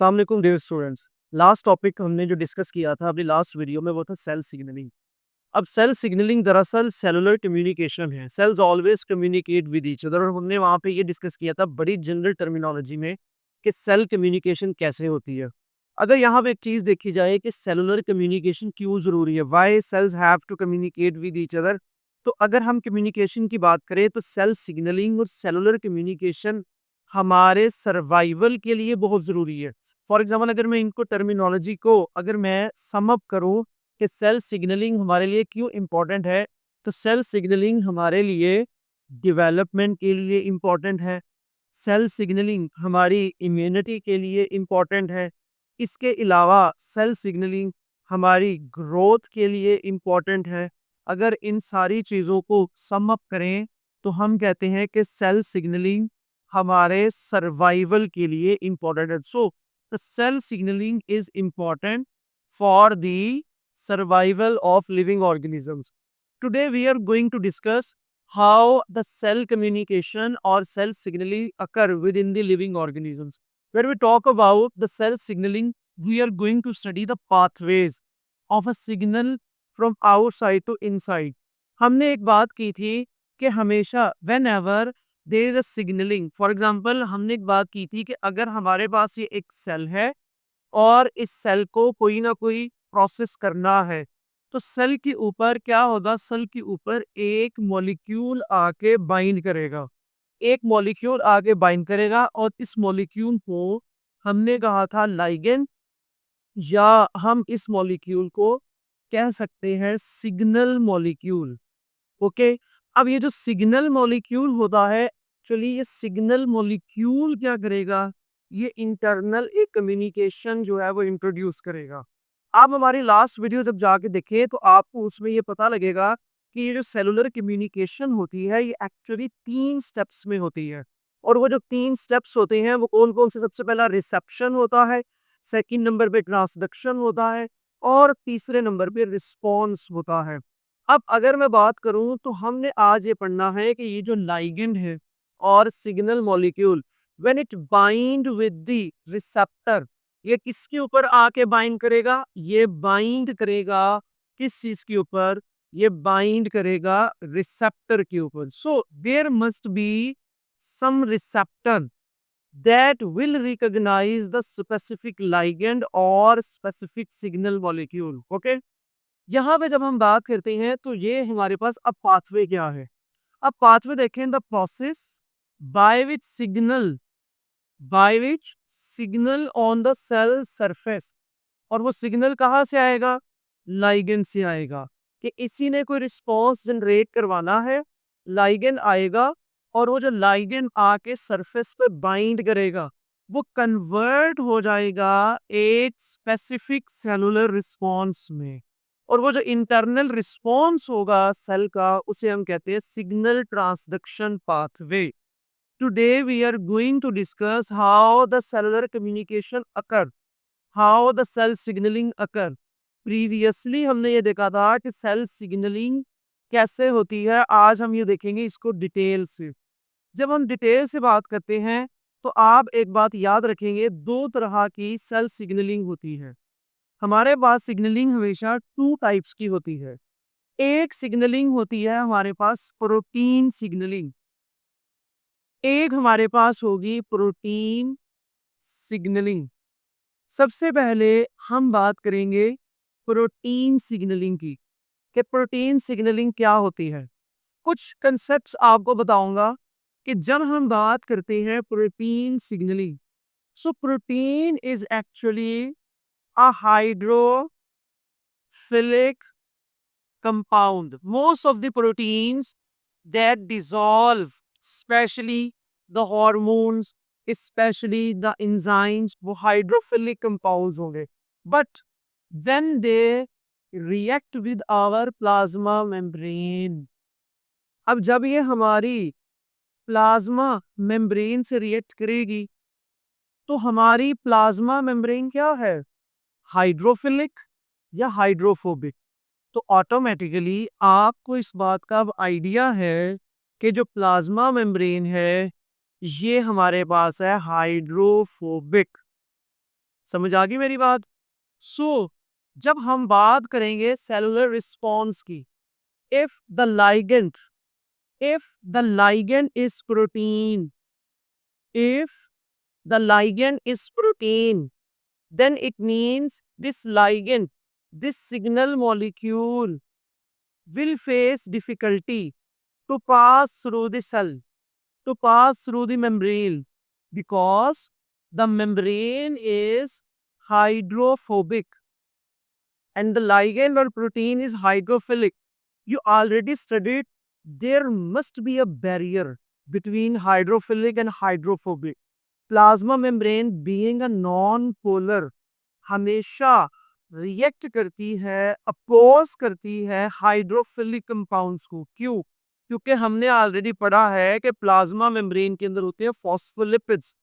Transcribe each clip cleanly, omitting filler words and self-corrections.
अस्सलाम वालेकुम dear students. Last topic हमने जो डिस्कस किया था अपनी लास्ट वीडियो में वो था सेल सिग्नलिंग। अब सेल सिग्नलिंग दरअसल सेलुलर कम्युनिकेशन है। Cells always communicate with each other और हमने वहाँ पे ये डिस्कस किया था बड़ी जनरल टर्मिनोलॉजी में कि सेल कम्युनिकेशन कैसे होती है। अगर यहाँ पे एक चीज़ देखी जाए कि सेलुलर कम्युनिकेशन क्यों ज़रूरी है, why cells have to communicate with each other. तो अगर हम कम्युनिकेशन की बात करें तो सेल सिग्नलिंग और सेलुलर कम्युनिकेशन हमारे सर्वाइवल के लिए बहुत ज़रूरी है। फॉर एग्जाम्पल अगर मैं इनको टर्मिनोलॉजी को अगर मैं सम अप करूँ कि सेल सिग्नलिंग हमारे लिए क्यों इम्पोर्टेंट है, तो सेल सिग्नलिंग हमारे लिए डेवलपमेंट के लिए इम्पोर्टेंट है। सेल सिग्नलिंग हमारी इम्यूनिटी के लिए इम्पोर्टेंट है। इसके अलावा सेल सिग्नलिंग हमारी ग्रोथ के लिए इम्पोर्टेंट है। अगर इन सारी चीज़ों को सम अप करें तो हम कहते हैं कि सेल सिग्नलिंग हमारे सर्वाइवल के लिए इम्पोर्टेंट है। So the cell signalling is important for the survival of living organisms. Today we are going to discuss how the cell communication or cell signaling occur within the living organisms. When we talk about the cell signaling, we are going to study the pathways of a signal from outside to inside. हमने एक बात की थी कि हमेशा whenever there is a signaling, for example हमने एक बात की थी कि अगर हमारे पास ये एक सेल है और इस सेल को कोई ना कोई प्रोसेस करना है, तो सेल के ऊपर क्या होगा, सेल के ऊपर एक मॉलिक्यूल आके बाइंड करेगा। एक मॉलिक्यूल आके बाइंड करेगा और इस मॉलिक्यूल को हमने कहा था लाइगेंड, या हम इस मॉलिक्यूल को कह सकते हैं सिग्नल मॉलिक्यूल। ओके, अब ये जो सिग्नल मॉलिक्यूल होता है, चलिए ये सिग्नल मॉलिक्यूल क्या करेगा, ये इंटरनल एक कम्युनिकेशन जो है वो इंट्रोड्यूस करेगा। आप हमारी लास्ट वीडियो जब जाके देखें तो आपको उसमें ये पता लगेगा कि ये जो सेलुलर कम्युनिकेशन होती है ये एक्चुअली 3 स्टेप्स में होती है। और वो जो 3 स्टेप्स होते हैं वो कौन-कौन से, सबसे पहला रिसेप्शन होता है, सेकंड नंबर पे ट्रांसडक्शन होता है और तीसरे नंबर पे रिस्पॉन्स होता है। अब अगर मैं बात करूं तो हमने आज ये पढ़ना है कि ये जो लाइगेंड है और signal molecule when it bind with the receptor, ये किसके ऊपर आके बाइंड करेगा, ये बाइंड करेगा किस चीज के ऊपर, ये बाइंड करेगा रिसेप्टर के ऊपर। So there must be some receptor that will recognize the specific ligand or specific signal molecule. Okay, यहाँ पे जब हम बात करते हैं तो ये हमारे पास अब पाथवे क्या है। अब पाथवे देखें, the process by which signal on the cell surface, और वो सिग्नल कहाँ से आएगा, लाइगेंड से आएगा। कि इसी ने कोई रिस्पॉन्स जनरेट करवाना है, लाइगेंड आएगा और वो जो लाइगेंड आके सरफेस पे बाइंड करेगा वो कन्वर्ट हो जाएगा एक स्पेसिफिक सेलुलर रिस्पॉन्स में। और वो जो इंटरनल रिस्पॉन्स होगा सेल का उसे हम कहते हैं signal transduction pathway. Today we are going to discuss how the cellular communication occur, how the cell signalling occur. Previously हमने ये देखा था कि सेल सिग्नलिंग कैसे होती है, आज हम ये देखेंगे इसको डिटेल से। जब हम डिटेल से बात करते हैं तो आप एक बात याद रखेंगे, दो तरह की सेल सिग्नलिंग होती है। हमारे पास सिग्नलिंग हमेशा टू टाइप्स की होती है। एक सिग्नलिंग होती है हमारे पास प्रोटीन सिग्नलिंग, एक हमारे पास होगी प्रोटीन सिग्नलिंग। सबसे पहले हम बात करेंगे प्रोटीन सिग्नलिंग की कि प्रोटीन सिग्नलिंग क्या होती है। कुछ कंसेप्ट्स आपको बताऊंगा कि जब हम बात करते हैं protein signalling, so protein is actually a hydrophilic compound. Most of the proteins that dissolve, especially the hormones, especially the enzymes, वो हाइड्रोफिलिक कंपाउंड्स होंगे। But when they react with our plasma membrane, अब जब ये हमारी plasma membrane से react करेगी तो हमारी प्लाज्मा मेम्ब्रेन क्या है, हाइड्रोफिलिक या हाइड्रोफोबिक। तो ऑटोमेटिकली आपको इस बात का अब आइडिया है कि जो प्लाज्मा मेम्ब्रेन है ये हमारे पास है हाइड्रोफोबिक। समझ आ गई मेरी बात? सो जब हम बात करेंगे सेलुलर रिस्पॉन्स की, if the ligand if the ligand is protein, if the ligand is protein, then it means this ligand, this signal molecule will face difficulty to pass through the cell, to pass through the membrane, because the membrane is hydrophobic and the ligand or protein is hydrophilic. You already studied there must be a barrier between hydrophilic and hydrophobic. Plasma membrane being a non-polar हमेशा react करती है, oppose करती है hydrophilic compounds को। क्यों? क्योंकि हमने already पढ़ा है कि प्लाज्मा मेम्ब्रेन के अंदर होते हैं फॉस्फोलिपिड्स।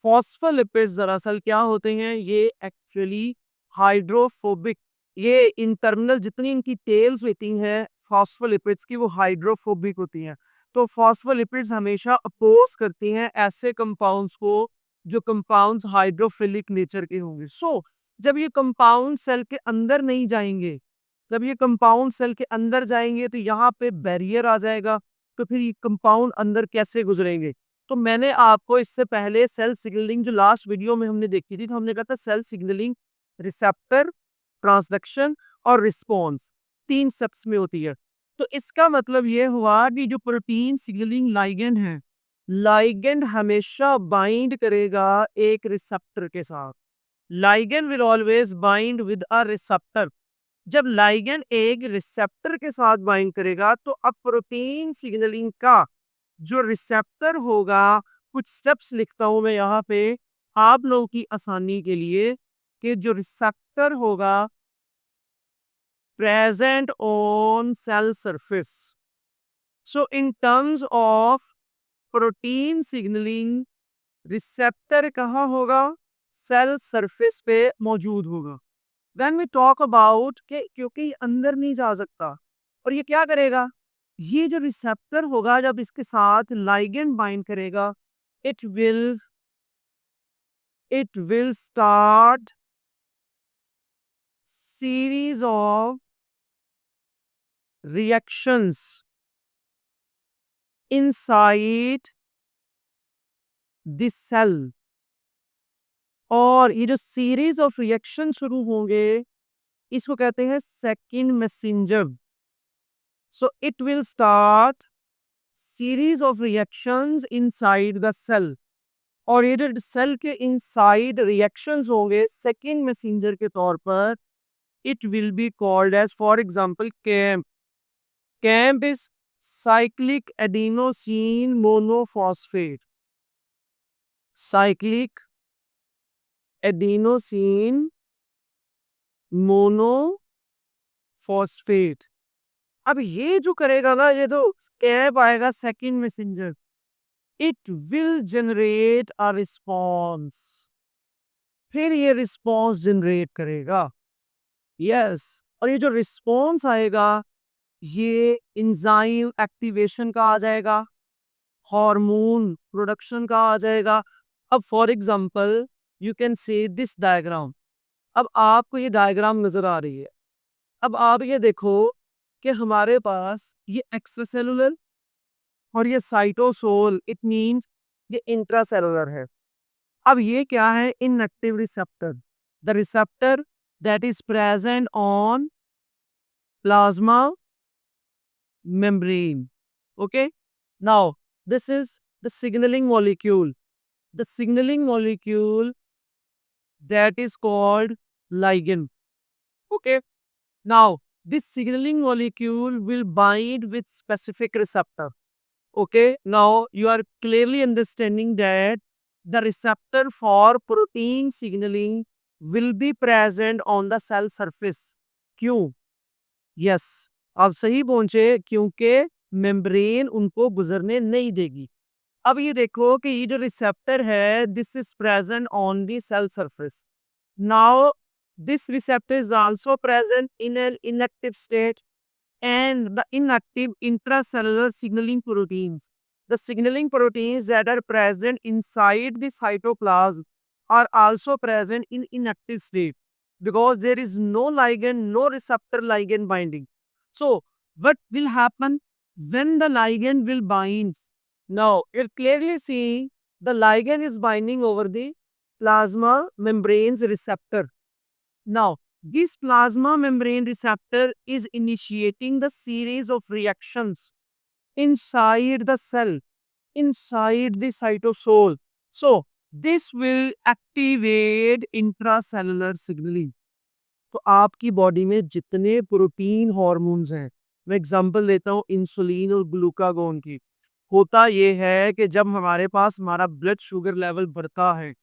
फॉस्फोलिपिड्स दरअसल क्या होते हैं? ये एक्चुअली हाइड्रोफोबिक, ये इंटरनल जितनी इनकी टेल्स होती हैं फॉस्फोलिपिड्स की, वो हाइड्रोफोबिक होती हैं। तो फॉस्फोलिपिड्स हमेशा अपोज करती हैं ऐसे कंपाउंड्स को जो कंपाउंड्स हाइड्रोफिलिक नेचर के होंगे। जब ये कंपाउंड सेल के अंदर नहीं जाएंगे, जब ये कंपाउंड सेल के अंदर जाएंगे तो यहाँ पे बैरियर आ जाएगा। तो फिर ये कंपाउंड अंदर कैसे गुजरेंगे? तो मैंने आपको इससे पहले सेल सिग्नलिंग जो लास्ट वीडियो में हमने देखी थी, तो हमने कहा था सेल सिग्नलिंग रिसेप्टर, ट्रांसडक्शन और रिस्पॉन्स 3 स्टेप्स में होती है। तो इसका मतलब ये हुआ कि जो प्रोटीन सिग्नलिंग लाइगेंड है, लाइगेंड हमेशा बाइंड करेगा एक रिसेप्टर के साथ। Ligand will always bind with a receptor. जब लाइगेंड एक रिसेप्टर के साथ बाइंड करेगा तो अब प्रोटीन सिग्नलिंग का जो रिसेप्टर होगा, कुछ स्टेप्स लिखता हूं मैं यहाँ पे आप लोगों की आसानी के लिए, कि जो रिसेप्टर होगा present on cell surface. So in terms of protein signaling, receptor कहाँ होगा? सेल सरफेस पे मौजूद होगा। When we talk about कि क्योंकि ये अंदर नहीं जा सकता, और ये क्या करेगा? ये जो रिसेप्टर होगा जब इसके साथ लाइगेंड बाइंड करेगा, it will start series of reactions inside the cell। और ये जो सीरीज ऑफ रिएक्शन शुरू होंगे इसको कहते हैं second messenger. So it will start series of reactions inside the cell, और ये जो सेल के इनसाइड रिएक्शंस होंगे सेकंड मैसेंजर के तौर पर, it will be called as for example cAMP. CAMP is cyclic adenosine monophosphate, cyclic adenosine monophosphate. अब ये जो करेगा ना, ये जो कैप आएगा second messenger, it will generate a response. फिर ये रिस्पॉन्स जनरेट करेगा। यस, और ये जो रिस्पॉन्स आएगा ये एंजाइम एक्टिवेशन का आ जाएगा, हार्मोन प्रोडक्शन का आ जाएगा। अब for example you can say this diagram. अब आपको ये डायग्राम नजर आ रही है। अब आप ये देखो कि हमारे पास ये एक्स्ट्रासेलुलर और ये साइटोसोल, इट मींस ये इंट्रासेलुलर है। अब ये क्या है? Inactive receptor, the receptor that is present on plasma membrane. Okay, now this is the signaling molecule, the signaling molecule that is called ligand. Okay, now this signaling molecule will bind with specific receptor. Okay, now you are clearly understanding that the receptor for protein signaling will be present on the cell surface. क्यों? Yes, आप सही पहुंचे, क्योंकि membrane उनको गुजरने नहीं देगी। अब ये देखो कि ये जो रिसेप्टर है, this is present on the cell surface. Now this receptor is also present in an inactive state and the inactive intracellular signaling proteins, the signaling proteins that are present inside the cytoplasm are also present in inactive state because there is no ligand, no receptor ligand binding. So what will happen when the ligand will bind? Now you're clearly seeing the ligand is binding over the plasma membrane's receptor. Now, this plasma membrane receptor is initiating the series of reactions inside the cell, inside the cytosol. So, this will activate intracellular signaling. तो आपकी body में जितने protein hormones हैं, मैं example लेता हूँ insulin और glucagon की। होता ये है कि जब हमारे पास हमारा ब्लड शुगर लेवल बढ़ता है,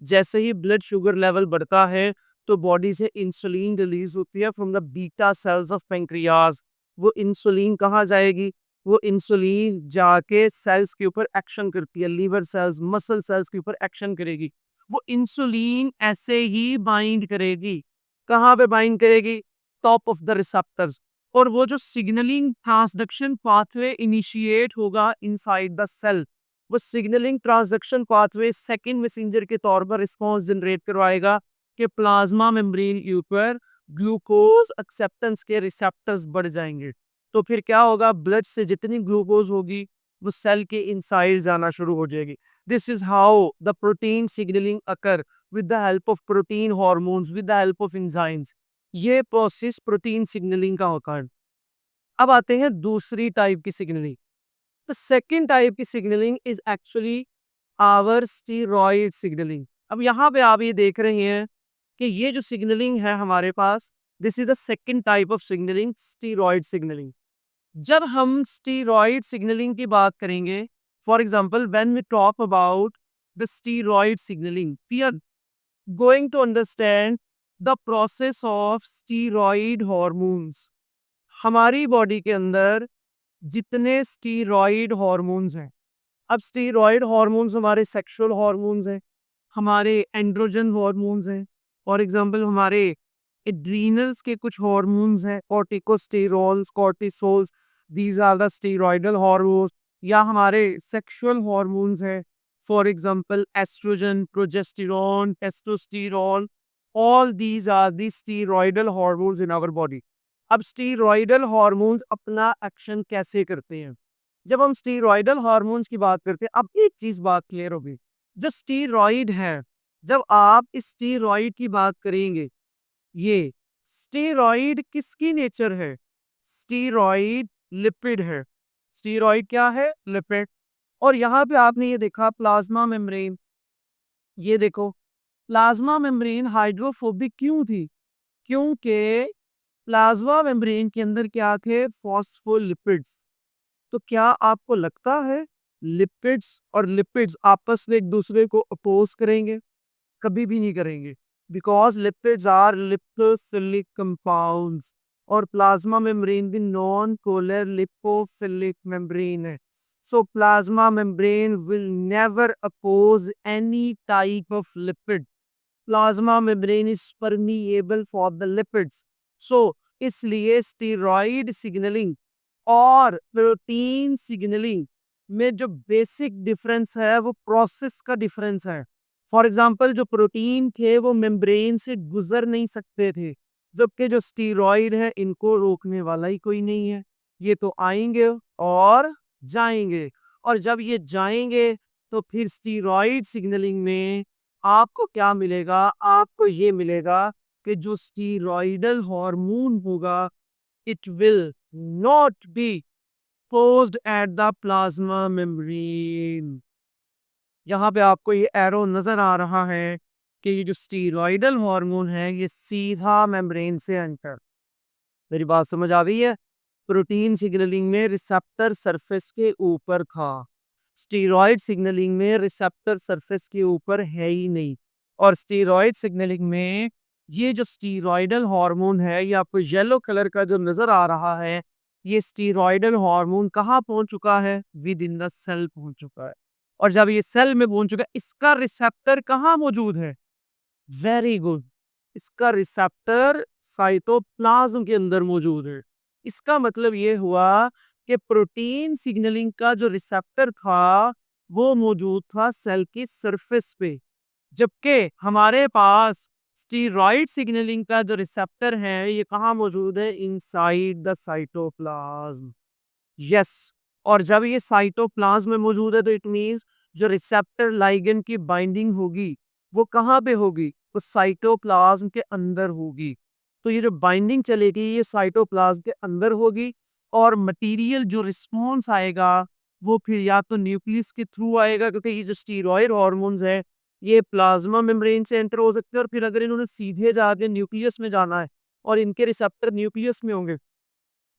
जैसे ही ब्लड शुगर लेवल बढ़ता है तो बॉडी से इंसुलिन रिलीज होती है from the beta cells of pancreas. वो इंसुलिन कहाँ जाएगी? वो इंसुलिन जाके सेल्स के ऊपर एक्शन करती है, लीवर सेल्स, मसल सेल्स के ऊपर एक्शन करेगी। वो इंसुलिन ऐसे ही बाइंड करेगी, कहाँ पे बाइंड करेगी? Top of the receptors. और वो जो सिग्नलिंग ट्रांसडक्शन पाथवे इनिशिएट होगा इनसाइड द सेल, वो signalling transduction pathway second messenger के तौर पर रिस्पॉन्स जनरेट करवाएगा कि प्लाज्मा मेम्ब्रेन के ऊपर ग्लूकोज एक्सेप्टेंस के रिसेप्टर्स बढ़ जाएंगे। तो फिर क्या होगा? ब्लड से जितनी ग्लूकोज होगी वो सेल के इनसाइड जाना शुरू हो जाएगी। This is how the protein signalling occur with the help of protein hormones, with the help of enzymes. ये प्रोसेस प्रोटीन सिग्नलिंग का होता है। अब आते हैं दूसरी टाइप की सिग्नलिंग। द सेकेंड टाइप की signalling is actually our steroid signalling. अब यहाँ पे आप ये देख रहे हैं कि ये जो सिग्नलिंग है हमारे पास, this is the second type of signalling, steroid signalling. जब हम स्टीरॉइड सिग्नलिंग की बात करेंगे, for example when we talk about the steroid signalling, we are going to understand the process of steroid hormones. हमारी body के अंदर जितने steroid hormones हैं, अब स्टीरॉइड हार्मोन्स हमारे सेक्सुअल हार्मोन्स हैं, हमारे एंड्रोजन हार्मोन्स हैं, फॉर एग्जांपल हमारे एड्रीनल्स के कुछ हार्मोन्स हैं, corticosterols, cortisols, these are the steroidal hormones. या हमारे सेक्सुअल हार्मोन्स हैं, for example oestrogen, progesterone, testosterone, all these are the steroidal hormones in our body. अब स्टीरॉयडल हार्मोन्स अपना एक्शन कैसे करते हैं? जब हम स्टीरॉयडल हार्मोन्स की बात करते हैं, अब एक चीज बात क्लियर होगी, जो स्टीरॉयड है, जब आप इस स्टीरॉयड की बात करेंगे, ये स्टीरॉयड किसकी नेचर है? स्टीरॉयड लिपिड है। स्टीरॉयड क्या है? लिपिड। और यहाँ पे आपने ये देखा प्लाज्मा मेम्ब्रेन, ये देखो प्लाज्मा मेम्ब्रेन हाइड्रोफोबिक क्यों थी? क्योंकि प्लाज्मा मेम्ब्रेन के अंदर क्या थे? फॉस्फोलिपिड्स। तो क्या आपको लगता है लिपिड्स और लिपिड्स आपस में एक दूसरे को अपोज करेंगे? कभी भी नहीं करेंगे, because lipids are lipophilic compounds और प्लाज्मा मेम्ब्रेन भी नॉन पोलर लिपोफिलिक मेम्ब्रेन है। So plasma membrane will never oppose any type of lipid. Plasma membrane is permeable for the lipids. So इसलिए स्टीरॉइड सिग्नलिंग और protein signalling में जो basic difference है वो process का difference है। फॉर एग्जांपल जो प्रोटीन थे वो मेम्ब्रेन से गुजर नहीं सकते थे, जबकि जो स्टीरॉइड है इनको रोकने वाला ही कोई नहीं है। ये तो आएंगे और जाएंगे, और जब ये जाएंगे तो फिर स्टीरॉइड सिग्नलिंग में आपको क्या मिलेगा? आपको ये मिलेगा कि जो स्टीरॉयडल हार्मोन होगा, it will not be posed at the plasma membrane. यहाँ पे आपको ये एरो नजर आ रहा है कि ये जो स्टीरॉयडल हार्मोन है ये सीधा मेम्ब्रेन से एंटर। मेरी बात समझ आ गई है? प्रोटीन सिग्नलिंग में रिसेप्टर सरफेस के ऊपर था, स्टीरॉयड सिग्नलिंग में रिसेप्टर सरफेस के ऊपर है ही नहीं। और स्टीरॉयड सिग्नलिंग में ये जो स्टीरॉयडल हार्मोन है, ये आपको येलो कलर का जो नजर आ रहा है, ये स्टीरॉयडल हार्मोन कहाँ पहुंच चुका है? विद इन द सेल पहुंच चुका है। और जब ये सेल में पहुंच चुका है, इसका रिसेप्टर कहाँ मौजूद है? वेरी गुड, इसका रिसेप्टर साइटोप्लाज्म के अंदर मौजूद है। इसका मतलब ये हुआ कि प्रोटीन सिग्नलिंग का जो रिसेप्टर था वो मौजूद था सेल की सरफेस पे, जबकि हमारे पास स्टीरॉयड सिग्नलिंग का जो रिसेप्टर है, ये कहाँ मौजूद है? Inside the cytoplasm. यस, और जब ये साइटोप्लाज्म में मौजूद है तो इट मीन्स जो रिसेप्टर लाइगेंड की बाइंडिंग होगी, वो कहाँ पे होगी? वो साइटोप्लाज्म के अंदर होगी। तो ये जो बाइंडिंग चलेगी, ये साइटोप्लाज्म के अंदर होगी और मटेरियल जो रिस्पॉन्स आएगा, वो फिर या तो न्यूक्लियस के थ्रू आएगा, क्योंकि ये जो स्टीरॉयड हार्मोन्स है, ये प्लाज्मा मेम्ब्रेन से एंटर हो सकते हैं, और फिर अगर इन्होंने सीधे जाके न्यूक्लियस में जाना है और इनके रिसेप्टर न्यूक्लियस में होंगे,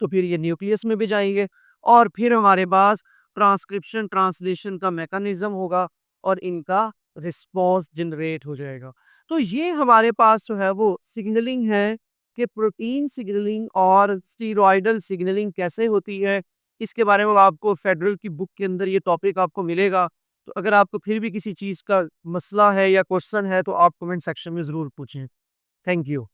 तो फिर ये न्यूक्लियस में भी जाएँगे और फिर हमारे पास ट्रांसक्रिप्शन ट्रांसलेशन का मैकेनिज़्म होगा और इनका रिस्पॉन्स जनरेट हो जाएगा। तो ये हमारे पास जो है वो सिग्नलिंग है कि प्रोटीन सिग्नलिंग और स्टीरॉयडल सिग्नलिंग कैसे होती है, इसके बारे में आपको फेडरल की बुक के अंदर ये टॉपिक आपको मिलेगा। तो अगर आपको फिर भी किसी चीज़ का मसला है या क्वेश्चन है, तो आप कमेंट सेक्शन में ज़रूर पूछें। Thank you.